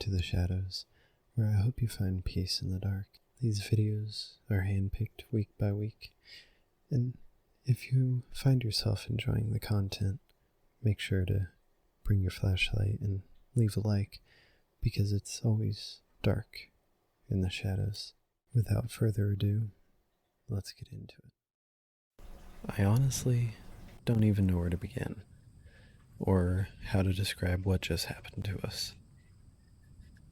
to the shadows, where I hope you find peace in the dark. These videos are handpicked week by week, and if you find yourself enjoying the content, make sure to bring your flashlight and leave a like, because it's always dark in the shadows. Without further ado, let's get into it. I honestly don't even know where to begin, or how to describe what just happened to us.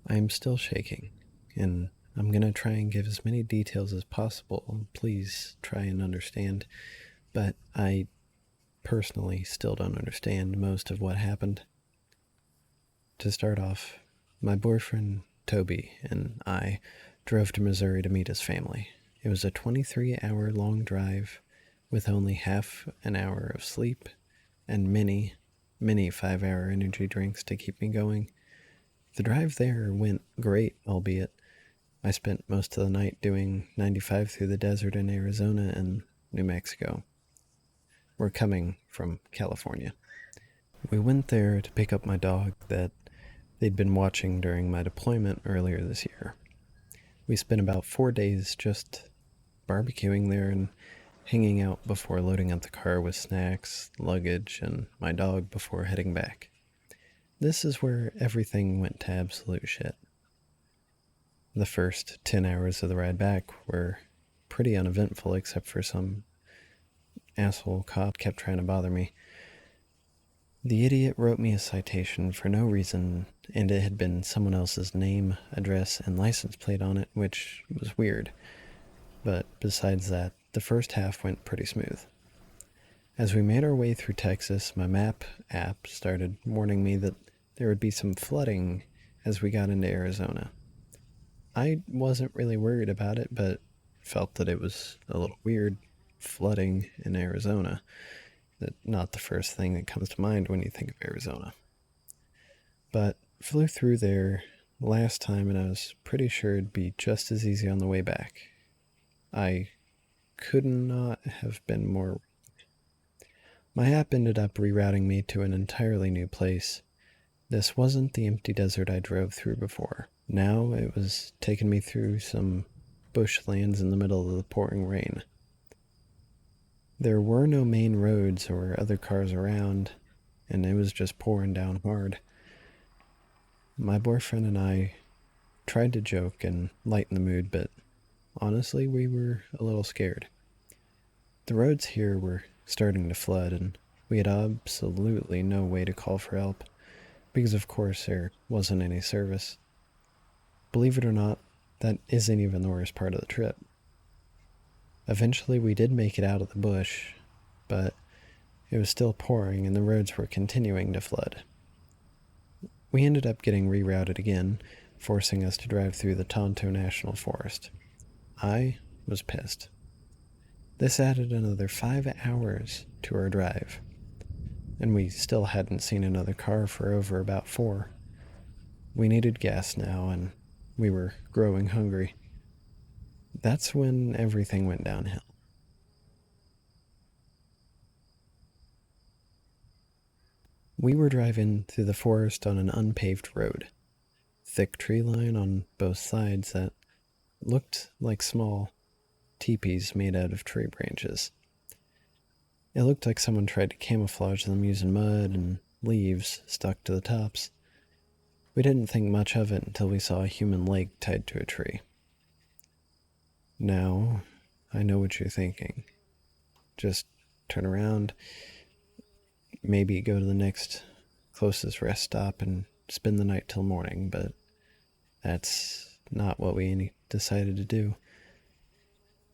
I am still shaking, and I'm going to try and give as many details as possible. Please try and understand, but I personally still don't understand most of what happened. To start off, my boyfriend Toby and I drove to Missouri to meet his family. It was a 23-hour-long drive with only half an hour of sleep and many 5-hour energy drinks to keep me going. The drive there went great, albeit I spent most of the night doing 95 through the desert in Arizona and New Mexico. We're coming from California. We went there to pick up my dog that they'd been watching during my deployment earlier this year. We spent about 4 days just barbecuing there and hanging out before loading up the car with snacks, luggage, and my dog before heading back. This is where everything went to absolute shit. The first 10 hours of the ride back were pretty uneventful, except for some asshole cop kept trying to bother me. The idiot wrote me a citation for no reason, and it had been someone else's name, address, and license plate on it, which was weird. But besides that, the first half went pretty smooth. As we made our way through Texas, my map app started warning me that there would be some flooding as we got into Arizona. I wasn't really worried about it, but felt that it was a little weird, flooding in Arizona. Not the first thing that comes to mind when you think of Arizona. But flew through there last time, and I was pretty sure it'd be just as easy on the way back. I could not have been more. My app ended up rerouting me to an entirely new place. This wasn't the empty desert I drove through before. Now it was taking me through some bushlands in the middle of the pouring rain. There were no main roads or other cars around, and it was just pouring down hard. My boyfriend and I tried to joke and lighten the mood, but honestly, we were a little scared. The roads here were starting to flood, and we had absolutely no way to call for help, because of course there wasn't any service. Believe it or not, that isn't even the worst part of the trip. Eventually we did make it out of the bush, but it was still pouring and the roads were continuing to flood. We ended up getting rerouted again, forcing us to drive through the Tonto National Forest. I was pissed. This added another 5 hours to our drive, and we still hadn't seen another car for over about 4. We needed gas now, and we were growing hungry. That's when everything went downhill. We were driving through the forest on an unpaved road. Thick tree line on both sides that looked like small teepees made out of tree branches. It looked like someone tried to camouflage them using mud and leaves stuck to the tops. We didn't think much of it until we saw a human leg tied to a tree. Now, I know what you're thinking. Just turn around, maybe go to the next closest rest stop and spend the night till morning, but that's not what we decided to do.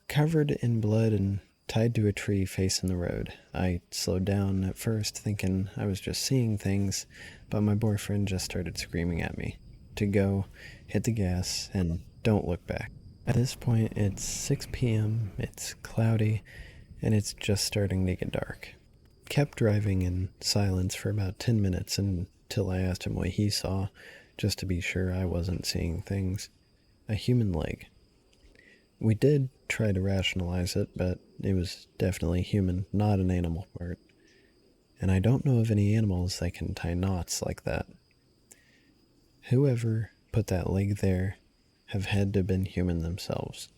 Covered in blood and tied to a tree facing the road, I slowed down at first, thinking I was just seeing things, but my boyfriend just started screaming at me to go, hit the gas, and don't look back. At this point, it's 6 p.m., it's cloudy, and it's just starting to get dark. Kept driving in silence for about 10 minutes until I asked him what he saw, just to be sure I wasn't seeing things. A human leg. We did try to rationalize it, but it was definitely human, not an animal part. And I don't know of any animals that can tie knots like that. Whoever put that leg there have had to have been human themselves.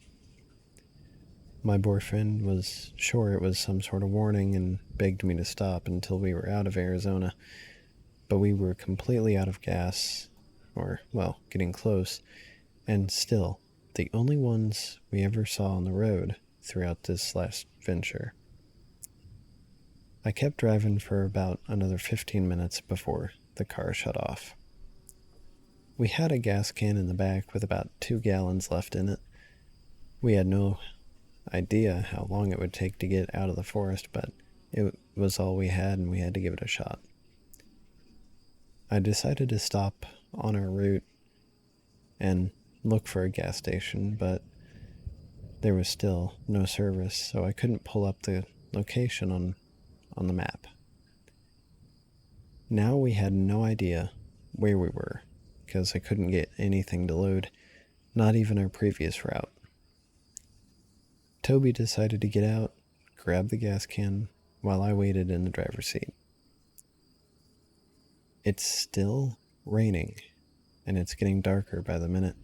My boyfriend was sure it was some sort of warning and begged me to stop until we were out of Arizona, but we were completely out of gas, or, well, getting close, and still, the only ones we ever saw on the road throughout this last venture. I kept driving for about another 15 minutes before the car shut off. We had a gas can in the back with about 2 gallons left in it. We had no idea how long it would take to get out of the forest, but it was all we had and we had to give it a shot. I decided to stop on our route and look for a gas station, but there was still no service, so I couldn't pull up the location on the map. Now we had no idea where we were, because I couldn't get anything to load, not even our previous route. Toby decided to get out, grab the gas can, while I waited in the driver's seat. It's still raining, and it's getting darker by the minute,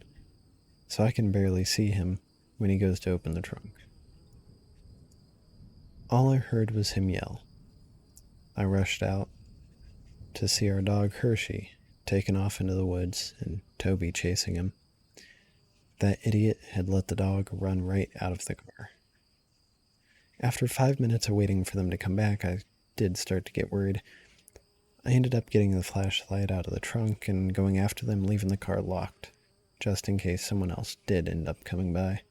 so I can barely see him when he goes to open the trunk. All I heard was him yell. I rushed out to see our dog Hershey taken off into the woods and Toby chasing him. That idiot had let the dog run right out of the car. After 5 minutes of waiting for them to come back, I did start to get worried. I ended up getting the flashlight out of the trunk and going after them, leaving the car locked, just in case someone else did end up coming by.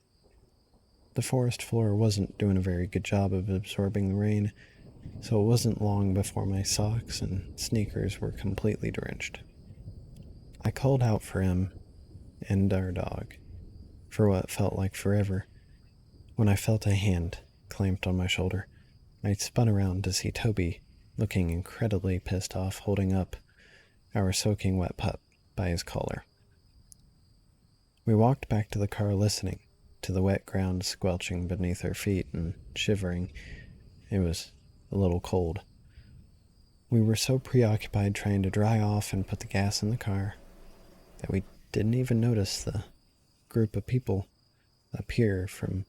The forest floor wasn't doing a very good job of absorbing the rain, so it wasn't long before my socks and sneakers were completely drenched. I called out for him and our dog for what felt like forever when I felt a hand clamped on my shoulder. I spun around to see Toby looking incredibly pissed off, holding up our soaking wet pup by his collar. We walked back to the car, listening to the wet ground squelching beneath our feet and shivering. It was a little cold. We were so preoccupied trying to dry off and put the gas in the car that we didn't even notice the group of people appear from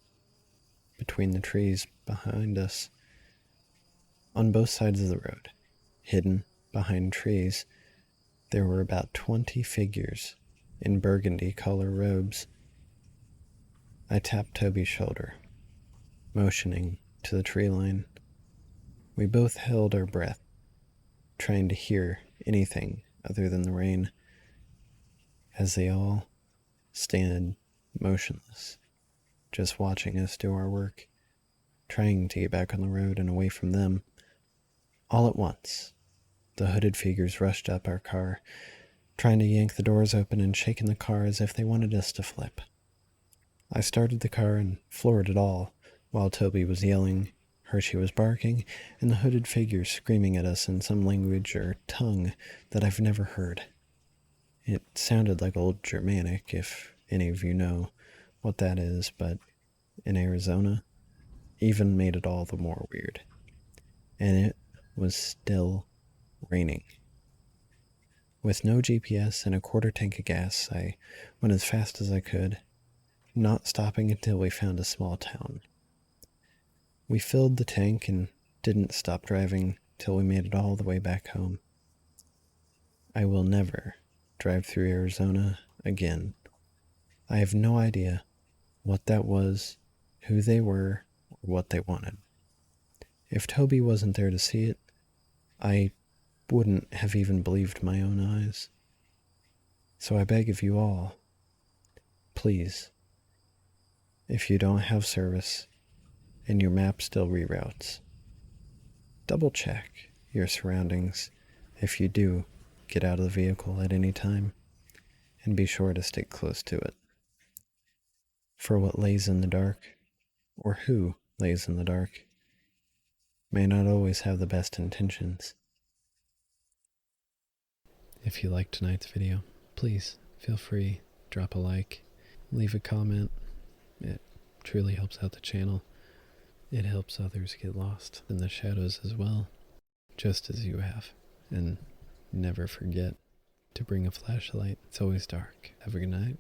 between the trees behind us. On both sides of the road, hidden behind trees, there were about 20 figures in burgundy color robes. I tapped Toby's shoulder, motioning to the tree line. We both held our breath, trying to hear anything other than the rain, as they all stand motionless, just watching us do our work, trying to get back on the road and away from them. All at once, the hooded figures rushed up our car, trying to yank the doors open and shaking the car as if they wanted us to flip. I started the car and floored it all, while Toby was yelling, Hershey was barking, and the hooded figures screaming at us in some language or tongue that I've never heard. It sounded like old Germanic, if any of you know what that is, but in Arizona, even made it all the more weird. And it was still raining. With no GPS and a quarter tank of gas, I went as fast as I could, not stopping until we found a small town. We filled the tank and didn't stop driving till we made it all the way back home. I will never drive through Arizona again. I have no idea what that was, who they were, or what they wanted. If Toby wasn't there to see it, I wouldn't have even believed my own eyes. So I beg of you all, please, if you don't have service and your map still reroutes, double check your surroundings if you do get out of the vehicle at any time, and be sure to stick close to it. For what lays in the dark, or who lays in the dark, may not always have the best intentions. If you liked tonight's video, please feel free, drop a like, leave a comment. It truly helps out the channel. It helps others get lost in the shadows as well, just as you have. And never forget, to bring a flashlight. It's always dark. Have a good night.